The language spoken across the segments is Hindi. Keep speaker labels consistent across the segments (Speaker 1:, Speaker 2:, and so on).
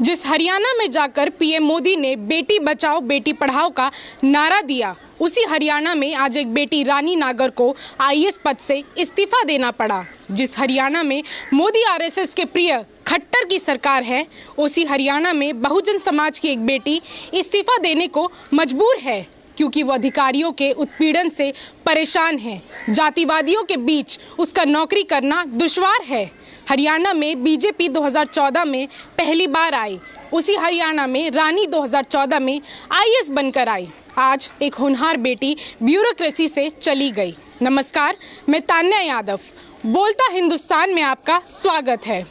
Speaker 1: जिस हरियाणा में जाकर पीएम मोदी ने बेटी बचाओ बेटी पढ़ाओ का नारा दिया, उसी हरियाणा में आज एक बेटी रानी नागर को आईएएस पद से इस्तीफा देना पड़ा। जिस हरियाणा में मोदी आरएसएस के प्रिय खट्टर की सरकार है, उसी हरियाणा में बहुजन समाज की एक बेटी इस्तीफा देने को मजबूर है, क्योंकि वो अधिकारियों के उत्पीड़न से परेशान है। जातिवादियों के बीच उसका नौकरी करना दुश्वार है। हरियाणा में बीजेपी 2014 में पहली बार आई, उसी हरियाणा में रानी 2014 में आईएएस बनकर आई। आज एक होनहार बेटी ब्यूरोक्रेसी से चली गई। नमस्कार, मैं तान्या यादव, बोलता हिंदुस्तान में आपका स्वागत है।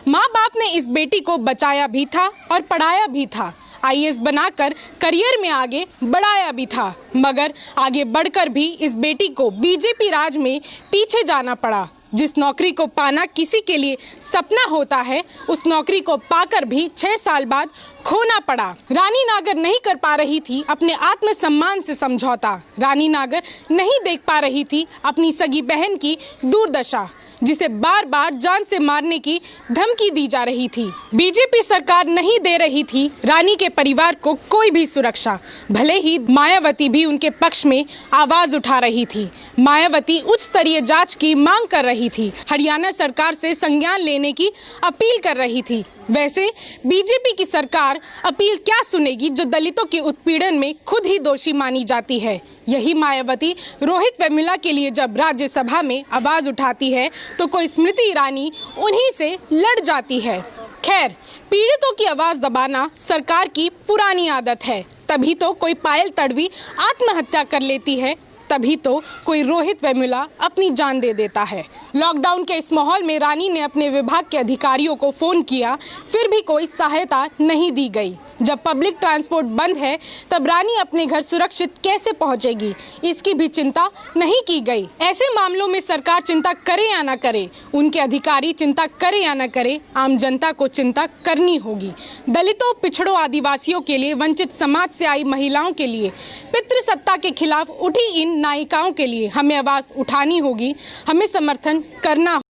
Speaker 1: माँ बाप ने इस बेटी को बचाया भी था और पढ़ाया भी था, आईएएस बनाकर करियर में आगे बढ़ाया भी था, मगर आगे बढ़कर भी इस बेटी को बीजेपी राज में पीछे जाना पड़ा। जिस नौकरी को पाना किसी के लिए सपना होता है, उस नौकरी को पाकर भी 6 साल बाद खोना पड़ा। रानी नागर नहीं कर पा रही थी अपने आत्मसम्मान से समझौता। रानी नागर नहीं देख पा रही थी अपनी सगी बहन की दुर्दशा, जिसे बार बार जान से मारने की धमकी दी जा रही थी। बीजेपी सरकार नहीं दे रही थी रानी के परिवार को कोई भी सुरक्षा, भले ही मायावती भी उनके पक्ष में आवाज उठा रही थी। मायावती उच्च स्तरीय जांच की मांग कर रही थी, हरियाणा सरकार से संज्ञान लेने की अपील कर रही थी। वैसे बीजेपी की सरकार अपील क्या सुनेगी, जो दलितों के उत्पीड़न में खुद ही दोषी मानी जाती है। यही मायावती रोहित वेमुला के लिए जब राज्यसभा में आवाज उठाती है, तो कोई स्मृति ईरानी उन्हीं से लड़ जाती है। खैर, पीड़ितों की आवाज दबाना सरकार की पुरानी आदत है। तभी तो कोई पायल तड़वी आत्महत्या कर लेती है, तभी तो कोई रोहित वेमुला अपनी जान दे देता है। लॉकडाउन के इस माहौल में रानी ने अपने विभाग के अधिकारियों को फोन किया, फिर भी कोई सहायता नहीं दी गई। जब पब्लिक ट्रांसपोर्ट बंद है, तब रानी अपने घर सुरक्षित कैसे पहुंचेगी, इसकी भी चिंता नहीं की गई। ऐसे मामलों में सरकार चिंता करे या न करे, उनके अधिकारी चिंता करे या न करे, आम जनता को चिंता करनी होगी। दलितों, पिछड़ों, आदिवासियों के लिए, वंचित समाज से आई महिलाओं के लिए, पितृसत्ता के खिलाफ उठी इन नायिकाओं के लिए हमें आवाज उठानी होगी, हमें समर्थन करना